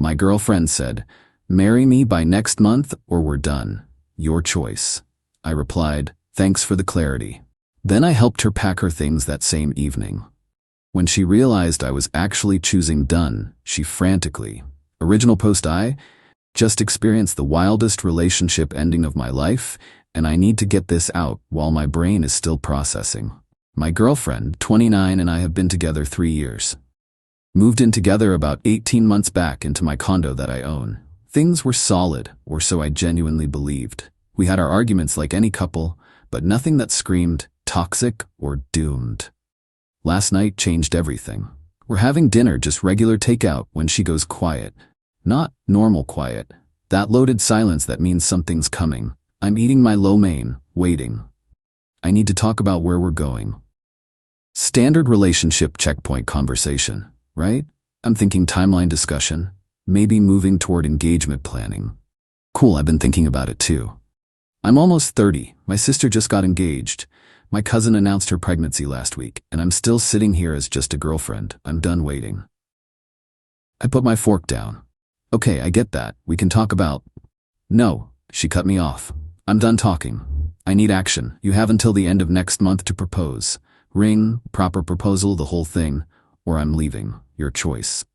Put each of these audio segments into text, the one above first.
My girlfriend said, "Marry me by next month or we're done. Your choice." I replied, "Thanks for the clarity." Then I helped her pack her things that same evening. When she realized I was actually choosing done, she frantically. Original post: I just experienced the wildest relationship ending of my life, and I need to get this out while my brain is still processing. My girlfriend, 29, and I have been together 3 years. Moved in together about 18 months back into my condo that I own. Things were solid, or so I genuinely believed. We had our arguments like any couple, but nothing that screamed toxic or doomed. Last night changed everything. We're having dinner, just regular takeout, when she goes quiet. Not normal quiet. That loaded silence that means something's coming. I'm eating my lo mein, waiting. I need to talk about where we're going. Standard relationship checkpoint conversation, right? I'm thinking timeline discussion, maybe moving toward engagement planning. Cool, I've been thinking about it too. I'm almost 30. My sister just got engaged. My cousin announced her pregnancy last week, and I'm still sitting here as just a girlfriend. I'm done waiting. I put my fork down. Okay, I get that. We can talk about... No, she cut me off. I'm done talking. I need action. You have until the end of next month to propose. Ring, proper proposal, the whole thing, or I'm leaving. Your choice.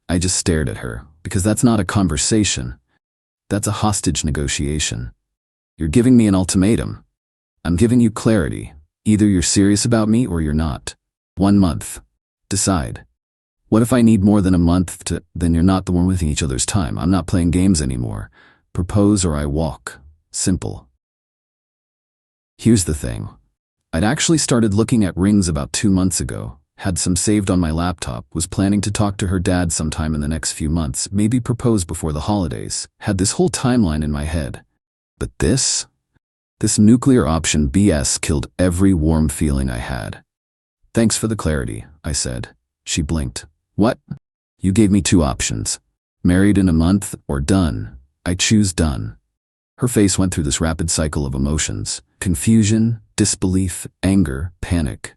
I just stared at her, because that's not a conversation. That's a hostage negotiation. You're giving me an ultimatum. I'm giving you clarity. Either you're serious about me or you're not. 1 month. Decide. What if I need more than a month to... Then you're not the one wasting each other's time. I'm not playing games anymore. Propose or I walk. Simple. Here's the thing. I'd actually started looking at rings about 2 months ago, had some saved on my laptop, was planning to talk to her dad sometime in the next few months, maybe propose before the holidays, had this whole timeline in my head. But this nuclear option BS killed every warm feeling I had. Thanks for the clarity, I said. She blinked. What? You gave me 2 options. Married in a month or done. I choose done. Her face went through this rapid cycle of emotions. Confusion, disbelief, anger, panic.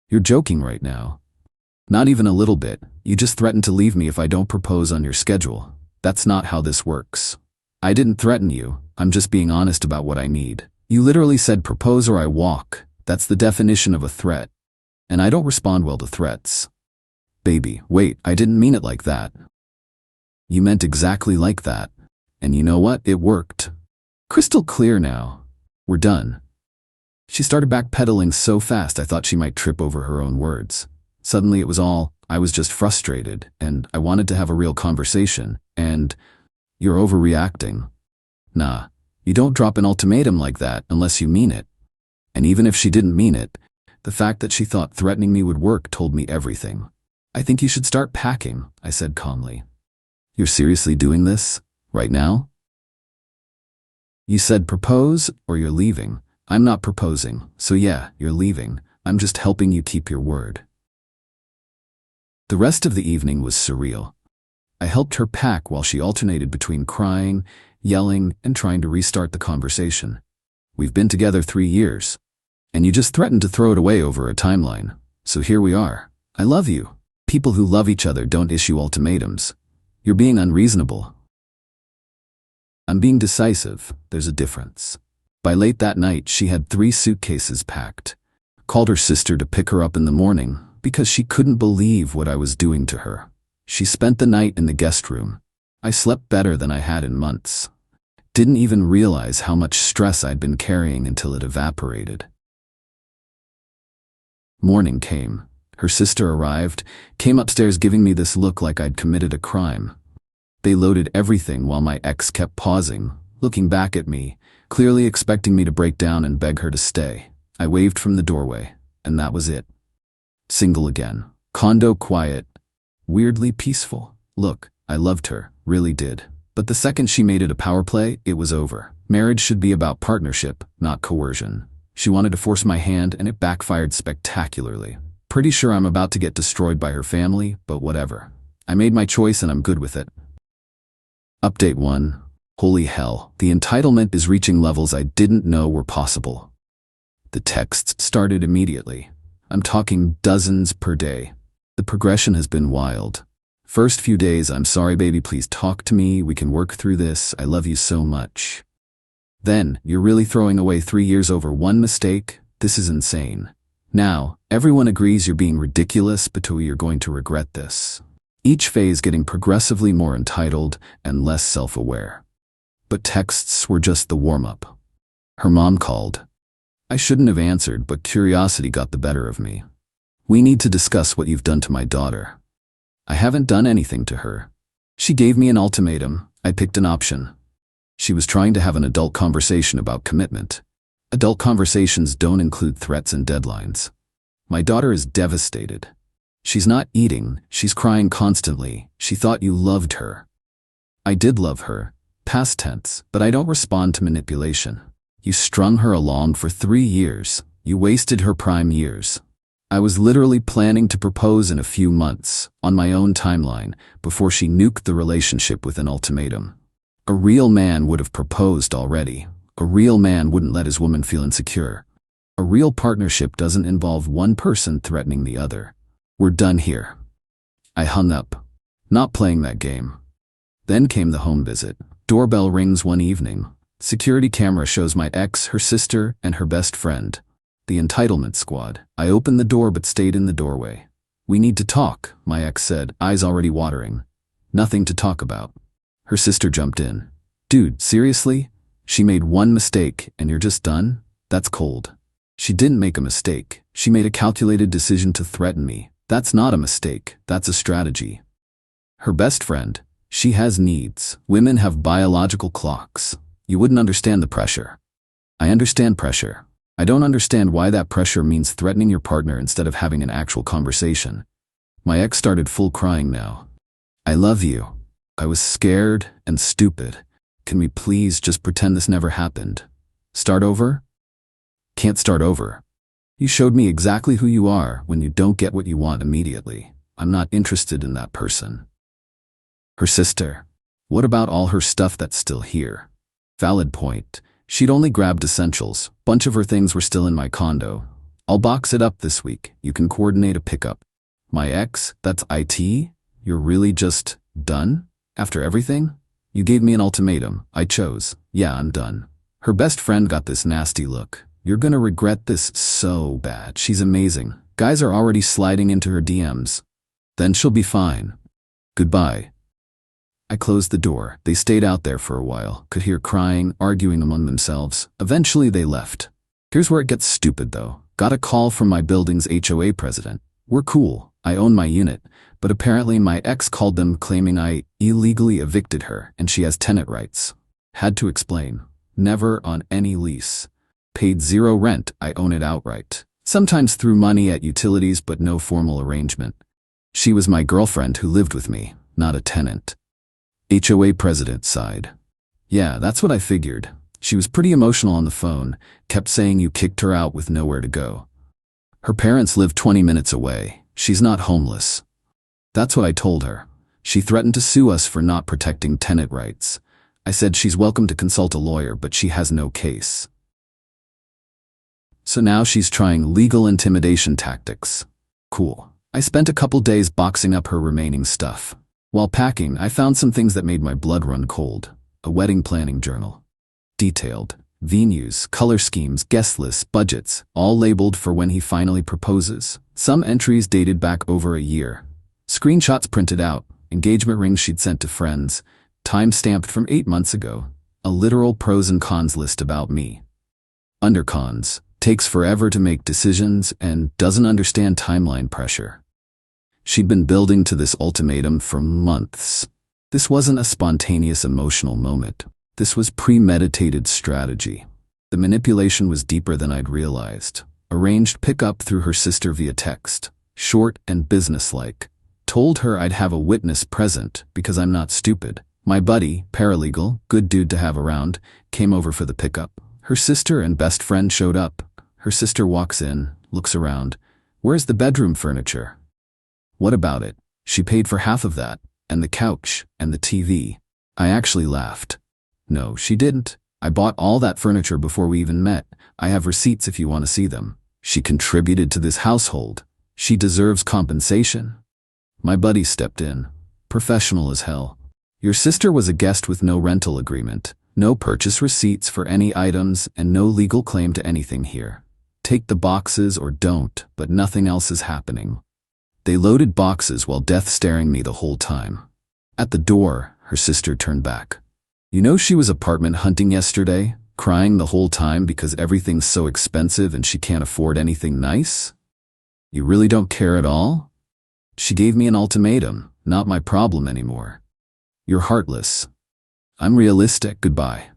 You're joking right now. Not even a little bit. You just threatened to leave me if I don't propose on your schedule. That's not how this works. I didn't threaten you. I'm just being honest about what I need. You literally said propose or I walk. That's the definition of a threat. And I don't respond well to threats. Baby, wait, I didn't mean it like that. You meant exactly like that. And you know what? It worked. Crystal clear now. We're done. She started backpedaling so fast I thought she might trip over her own words. Suddenly it was all, I was just frustrated, and I wanted to have a real conversation, and you're overreacting. Nah, you don't drop an ultimatum like that unless you mean it. And even if she didn't mean it, the fact that she thought threatening me would work told me everything. I think you should start packing, I said calmly. You're seriously doing this? Right now? You said propose or you're leaving. I'm not proposing, so yeah, you're leaving. I'm just helping you keep your word. The rest of the evening was surreal. I helped her pack while she alternated between crying, yelling, and trying to restart the conversation. We've been together 3 years, and you just threatened to throw it away over a timeline. So here we are. I love you. People who love each other don't issue ultimatums. You're being unreasonable. I'm being decisive. There's a difference. By late that night, she had 3 suitcases packed. Called her sister to pick her up in the morning because she couldn't believe what I was doing to her. She spent the night in the guest room. I slept better than I had in months. Didn't even realize how much stress I'd been carrying until it evaporated. Morning came. Her sister arrived, came upstairs giving me this look like I'd committed a crime. They loaded everything while my ex kept pausing, looking back at me, clearly expecting me to break down and beg her to stay. I waved from the doorway, and that was it. Single again. Condo quiet. Weirdly peaceful. Look, I loved her, really did. But the second she made it a power play, it was over. Marriage should be about partnership, not coercion. She wanted to force my hand, and it backfired spectacularly. Pretty sure I'm about to get destroyed by her family, but whatever. I made my choice and I'm good with it. Update 1. Holy hell, the entitlement is reaching levels I didn't know were possible. The texts started immediately. I'm talking dozens per day. The progression has been wild. First few days, I'm sorry baby, please talk to me, we can work through this, I love you so much. Then, you're really throwing away 3 years over one mistake? This is insane. Now, everyone agrees you're being ridiculous, but you're going to regret this. Each phase getting progressively more entitled and less self-aware. But texts were just the warm-up. Her mom called. I shouldn't have answered, but curiosity got the better of me. We need to discuss what you've done to my daughter. I haven't done anything to her. She gave me an ultimatum. I picked an option. She was trying to have an adult conversation about commitment. Adult conversations don't include threats and deadlines. My daughter is devastated. She's not eating, she's crying constantly. She thought you loved her. I did love her, past tense, but I don't respond to manipulation. You strung her along for 3 years. You wasted her prime years. I was literally planning to propose in a few months, on my own timeline, before she nuked the relationship with an ultimatum. A real man would have proposed already. A real man wouldn't let his woman feel insecure. A real partnership doesn't involve one person threatening the other. We're done here. I hung up. Not playing that game. Then came the home visit. Doorbell rings one evening. Security camera shows my ex, her sister, and her best friend. The entitlement squad. I opened the door but stayed in the doorway. We need to talk, my ex said, eyes already watering. Nothing to talk about. Her sister jumped in. Dude, seriously? She made one mistake and you're just done? That's cold. She didn't make a mistake. She made a calculated decision to threaten me. That's not a mistake. That's a strategy. Her best friend. She has needs. Women have biological clocks. You wouldn't understand the pressure. I understand pressure. I don't understand why that pressure means threatening your partner instead of having an actual conversation. My ex started full crying now. I love you. I was scared and stupid. Can we please just pretend this never happened? Start over? Can't start over. You showed me exactly who you are when you don't get what you want immediately. I'm not interested in that person. Her sister. What about all her stuff that's still here? Valid point. She'd only grabbed essentials. Bunch of her things were still in my condo. I'll box it up this week. You can coordinate a pickup. My ex, that's IT? You're really just done? After everything? You gave me an ultimatum. I chose. Yeah, I'm done. Her best friend got this nasty look. You're gonna regret this so bad. She's amazing. Guys are already sliding into her DMs. Then she'll be fine. Goodbye. I closed the door. They stayed out there for a while. Could hear crying, arguing among themselves. Eventually they left. Here's where it gets stupid though. Got a call from my building's HOA president. We're cool. I own my unit. But apparently my ex called them claiming I illegally evicted her and she has tenant rights. Had to explain. Never on any lease. Paid 0 rent. I own it outright. Sometimes threw money at utilities but no formal arrangement. She was my girlfriend who lived with me, not a tenant. HOA president sighed. Yeah, that's what I figured. She was pretty emotional on the phone, kept saying you kicked her out with nowhere to go. Her parents live 20 minutes away. She's not homeless. That's what I told her. She threatened to sue us for not protecting tenant rights. I said she's welcome to consult a lawyer, but she has no case. So now she's trying legal intimidation tactics. Cool. I spent a couple days boxing up her remaining stuff. While packing, I found some things that made my blood run cold. A wedding planning journal. Detailed. Venues, color schemes, guest lists, budgets, all labeled for when he finally proposes. Some entries dated back over a year. Screenshots printed out. Engagement rings she'd sent to friends. Time stamped from 8 months ago. A literal pros and cons list about me. Under cons. Takes forever to make decisions and doesn't understand timeline pressure. She'd been building to this ultimatum for months. This wasn't a spontaneous emotional moment. This was premeditated strategy. The manipulation was deeper than I'd realized. Arranged pickup through her sister via text. Short and businesslike. Told her I'd have a witness present because I'm not stupid. My buddy, paralegal, good dude to have around, came over for the pickup. Her sister and best friend showed up. Her sister walks in, looks around. Where's the bedroom furniture? What about it? She paid for half of that, and the couch, and the TV. I actually laughed. No, she didn't. I bought all that furniture before we even met. I have receipts if you want to see them. She contributed to this household. She deserves compensation. My buddy stepped in. Professional as hell. Your sister was a guest with no rental agreement, no purchase receipts for any items, and no legal claim to anything here. Take the boxes or don't, but nothing else is happening. They loaded boxes while death staring me the whole time. At the door, her sister turned back. You know she was apartment hunting yesterday, crying the whole time because everything's so expensive and she can't afford anything nice? You really don't care at all? She gave me an ultimatum, not my problem anymore. You're heartless. I'm realistic, goodbye.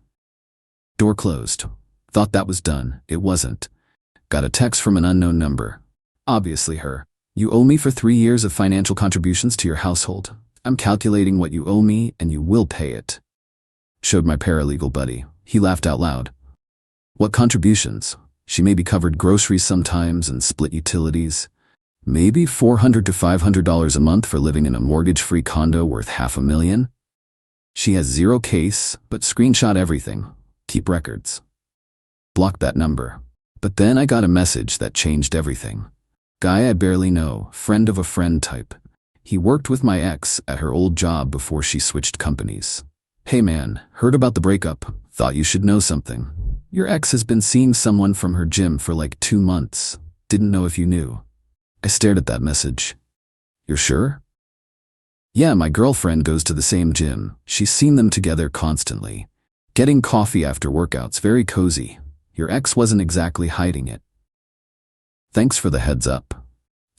Door closed. Thought that was done. It wasn't. Got a text from an unknown number. Obviously her. You owe me for 3 years of financial contributions to your household. I'm calculating what you owe me and you will pay it. Showed my paralegal buddy. He laughed out loud. What contributions? She maybe covered groceries sometimes and split utilities. Maybe $400 to $500 a month for living in a mortgage-free condo worth $500,000. She has zero case, but screenshot everything. Keep records. Blocked that number. But then I got a message that changed everything. Guy I barely know, friend of a friend type. He worked with my ex at her old job before she switched companies. Hey man, heard about the breakup. Thought you should know something. Your ex has been seeing someone from her gym for like 2 months. Didn't know if you knew. I stared at that message. You're sure? Yeah, my girlfriend goes to the same gym. She's seen them together constantly. Getting coffee after workouts, very cozy. Your ex wasn't exactly hiding it. Thanks for the heads up.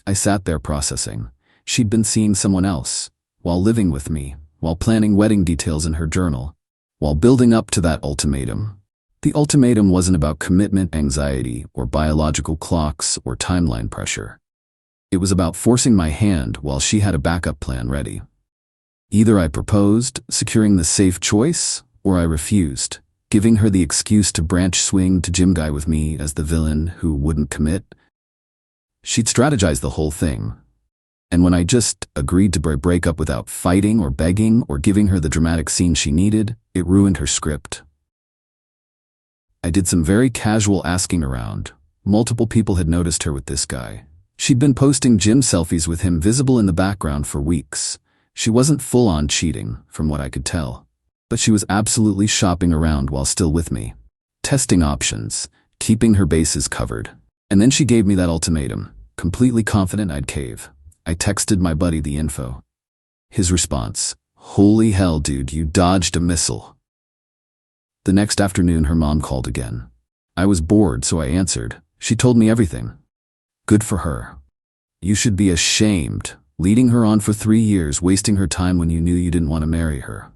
I sat there processing. She'd been seeing someone else, while living with me, while planning wedding details in her journal, while building up to that ultimatum. The ultimatum wasn't about commitment anxiety or biological clocks or timeline pressure. It was about forcing my hand while she had a backup plan ready. Either I proposed, securing the safe choice, or I refused, giving her the excuse to branch swing to gym guy with me as the villain who wouldn't commit. She'd strategized the whole thing. And when I just agreed to break up without fighting or begging or giving her the dramatic scene she needed, it ruined her script. I did some very casual asking around. Multiple people had noticed her with this guy. She'd been posting gym selfies with him visible in the background for weeks. She wasn't full-on cheating, from what I could tell. But she was absolutely shopping around while still with me. Testing options, keeping her bases covered. And then she gave me that ultimatum, completely confident I'd cave. I texted my buddy the info. His response, holy hell dude, you dodged a missile. The next afternoon her mom called again. I was bored, so I answered. She told me everything. Good for her. You should be ashamed, leading her on for 3 years, wasting her time when you knew you didn't want to marry her.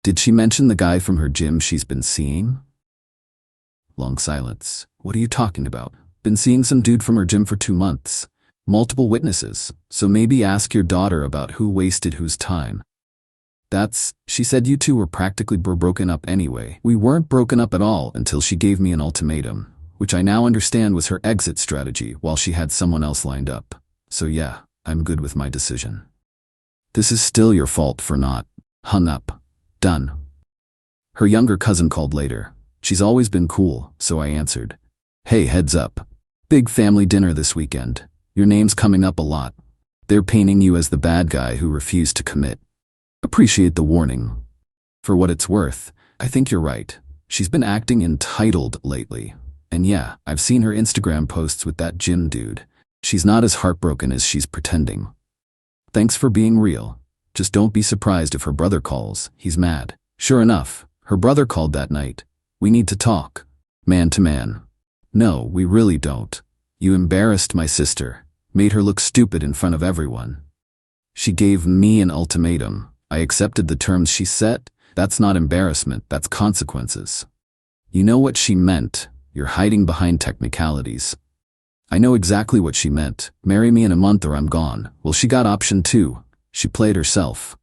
Did she mention the guy from her gym she's been seeing? Long silence. What are you talking about? Been seeing some dude from her gym for 2 months. Multiple witnesses, so maybe ask your daughter about who wasted whose time. She said you two were practically broken up anyway. We weren't broken up at all until she gave me an ultimatum, which I now understand was her exit strategy while she had someone else lined up. So yeah, I'm good with my decision. This is still your fault for not. Hung up. Done. Her younger cousin called later. She's always been cool, so I answered. Hey, heads up. Big family dinner this weekend. Your name's coming up a lot. They're painting you as the bad guy who refused to commit. Appreciate the warning. For what it's worth, I think you're right. She's been acting entitled lately. And yeah, I've seen her Instagram posts with that gym dude. She's not as heartbroken as she's pretending. Thanks for being real. Just don't be surprised if her brother calls. He's mad. Sure enough, her brother called that night. We need to talk. Man to man. No, we really don't. You embarrassed my sister. Made her look stupid in front of everyone. She gave me an ultimatum. I accepted the terms she set. That's not embarrassment, that's consequences. You know what she meant. You're hiding behind technicalities. I know exactly what she meant. Marry me in a month or I'm gone. Well, she got option 2. She played herself.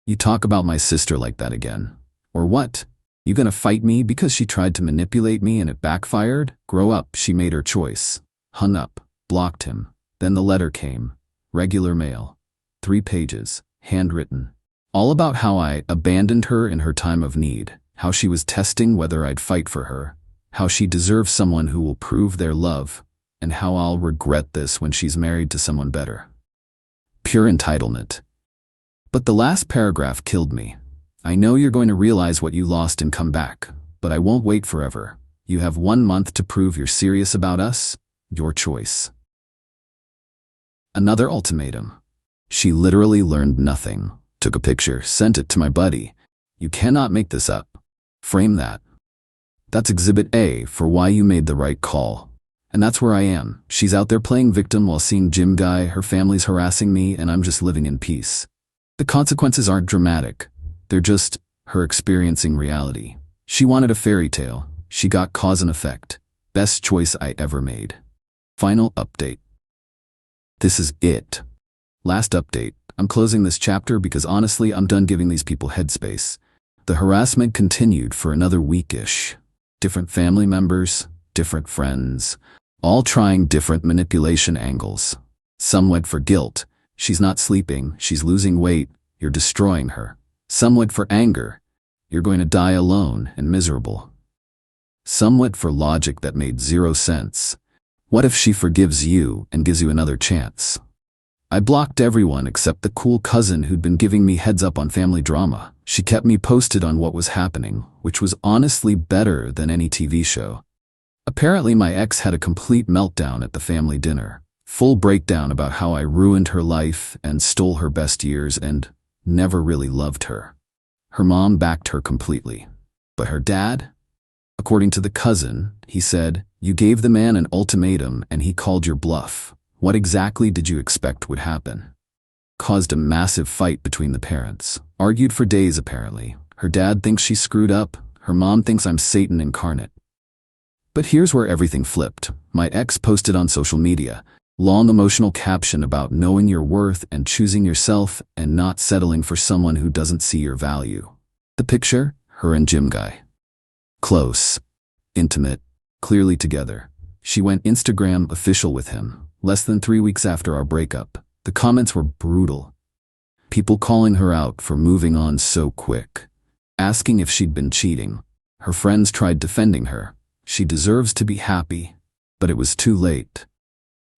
You talk about my sister like that again. Or what? You gonna fight me because she tried to manipulate me and it backfired? Grow up, she made her choice. Hung up, blocked him. Then the letter came. Regular mail. 3 pages, handwritten. All about how I abandoned her in her time of need, how she was testing whether I'd fight for her, how she deserves someone who will prove their love, and how I'll regret this when she's married to someone better. Pure entitlement. But the last paragraph killed me. I know you're going to realize what you lost and come back, but I won't wait forever. You have 1 month to prove you're serious about us. Your choice. Another ultimatum. She literally learned nothing. Took a picture, sent it to my buddy. You cannot make this up. Frame that. That's exhibit A for why you made the right call. And that's where I am. She's out there playing victim while seeing Jim Guy, her family's harassing me, and I'm just living in peace. The consequences aren't dramatic. They're just her experiencing reality. She wanted a fairy tale. She got cause and effect. Best choice I ever made. Final update. This is it. Last update. I'm closing this chapter because honestly, I'm done giving these people headspace. The harassment continued for another week-ish. Different family members, different friends, all trying different manipulation angles. Some went for guilt. She's not sleeping, she's losing weight, you're destroying her. Some went for anger. You're going to die alone and miserable. Some went for logic that made 0 sense. What if she forgives you and gives you another chance? I blocked everyone except the cool cousin who'd been giving me heads up on family drama. She kept me posted on what was happening, which was honestly better than any TV show. Apparently my ex had a complete meltdown at the family dinner. Full breakdown about how I ruined her life and stole her best years and never really loved her. Her mom backed her completely. But her dad? According to the cousin, he said, "You gave the man an ultimatum and he called your bluff. What exactly did you expect would happen?" Caused a massive fight between the parents. Argued for days apparently. Her dad thinks she screwed up. Her mom thinks I'm Satan incarnate. But here's where everything flipped. My ex posted on social media. Long emotional caption about knowing your worth and choosing yourself and not settling for someone who doesn't see your value. The picture? Her and Jim Guy. Close. Intimate. Clearly together. She went Instagram official with him. Less than 3 weeks after our breakup. The comments were brutal. People calling her out for moving on so quick. Asking if she'd been cheating. Her friends tried defending her. She deserves to be happy. But it was too late.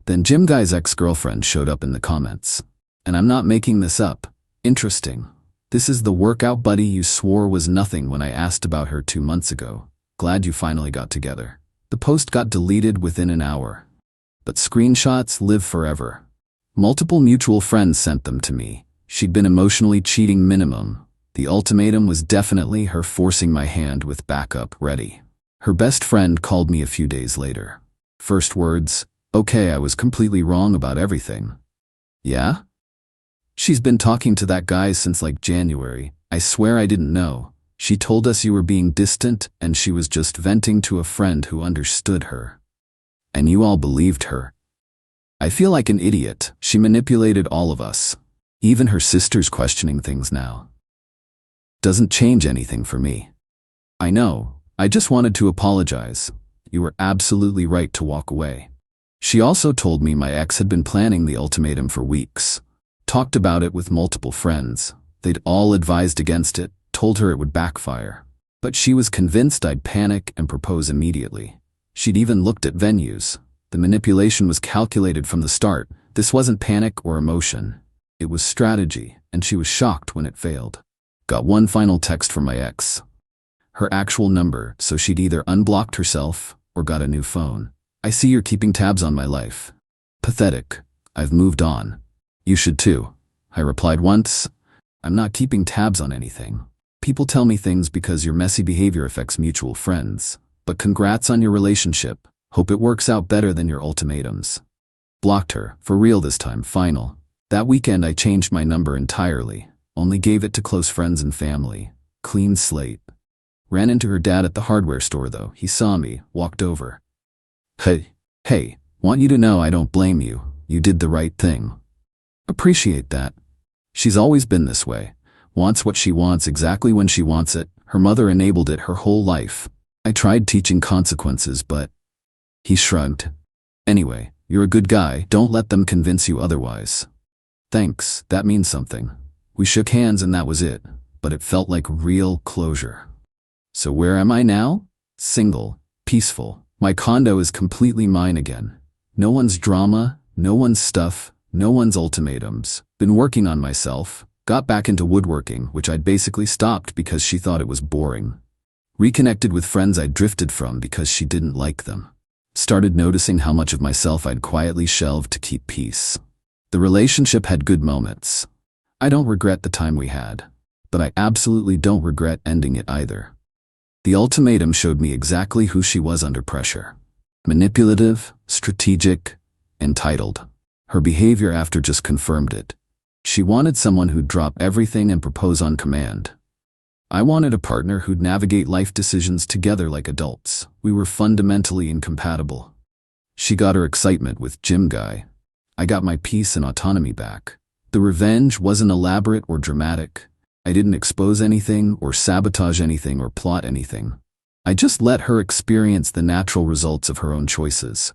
Then Jim Guy's ex-girlfriend showed up in the comments. And I'm not making this up. Interesting. This is the workout buddy you swore was nothing when I asked about her 2 months ago. Glad you finally got together. The post got deleted within an hour. But screenshots live forever. Multiple mutual friends sent them to me. She'd been emotionally cheating minimum. The ultimatum was definitely her forcing my hand with backup ready. Her best friend called me a few days later. First words, "Okay, I was completely wrong about everything." Yeah? "She's been talking to that guy since like January. I swear I didn't know. She told us you were being distant and she was just venting to a friend who understood her. And you all believed her. I feel like an idiot. She manipulated all of us. Even her sister's questioning things now. Doesn't change anything for me. I know. I just wanted to apologize. You were absolutely right to walk away." She also told me my ex had been planning the ultimatum for weeks. Talked about it with multiple friends. They'd all advised against it, told her it would backfire. But she was convinced I'd panic and propose immediately. She'd even looked at venues. The manipulation was calculated from the start. This wasn't panic or emotion. It was strategy, and she was shocked when it failed. Got one final text from my ex. Her actual number, so she'd either unblocked herself or got a new phone. "I see you're keeping tabs on my life. Pathetic. I've moved on. You should too." I replied once. "I'm not keeping tabs on anything. People tell me things because your messy behavior affects mutual friends. But congrats on your relationship. Hope it works out better than your ultimatums." Blocked her, for real this time, final. That weekend I changed my number entirely. Only gave it to close friends and family. Clean slate. Ran into her dad at the hardware store though. He saw me, walked over. Hey, want you to know I don't blame you. You did the right thing. Appreciate that. She's always been this way. Wants what she wants exactly when she wants it. Her mother enabled it her whole life. I tried teaching consequences, but he shrugged. Anyway, you're a good guy. Don't let them convince you otherwise. Thanks, that means something. We shook hands and that was it, but it felt like real closure. So where am I now? Single, peaceful. My condo is completely mine again. No one's drama, no one's stuff, No one's ultimatums. Been working on myself. Got back into woodworking, which I'd basically stopped because she thought it was boring. Reconnected with friends I'd drifted from because she didn't like them. Started noticing how much of myself I'd quietly shelved to keep peace. The relationship had good moments. I don't regret the time we had, but I absolutely don't regret ending it either. The ultimatum showed me exactly who she was under pressure. Manipulative, strategic, entitled. Her behavior after just confirmed it. She wanted someone who'd drop everything and propose on command. I wanted a partner who'd navigate life decisions together like adults. We were fundamentally incompatible. She got her excitement with Gym Guy. I got my peace and autonomy back. The revenge wasn't elaborate or dramatic. I didn't expose anything or sabotage anything or plot anything. I just let her experience the natural results of her own choices.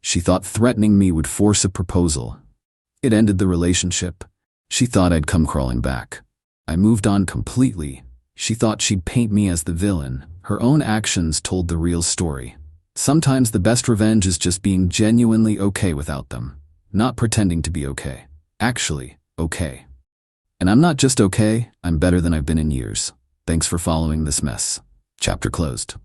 She thought threatening me would force a proposal. It ended the relationship. She thought I'd come crawling back. I moved on completely. She thought she'd paint me as the villain. Her own actions told the real story. Sometimes the best revenge is just being genuinely okay without them. Not pretending to be okay. Actually, okay. And I'm not just okay, I'm better than I've been in years. Thanks for following this mess. Chapter closed.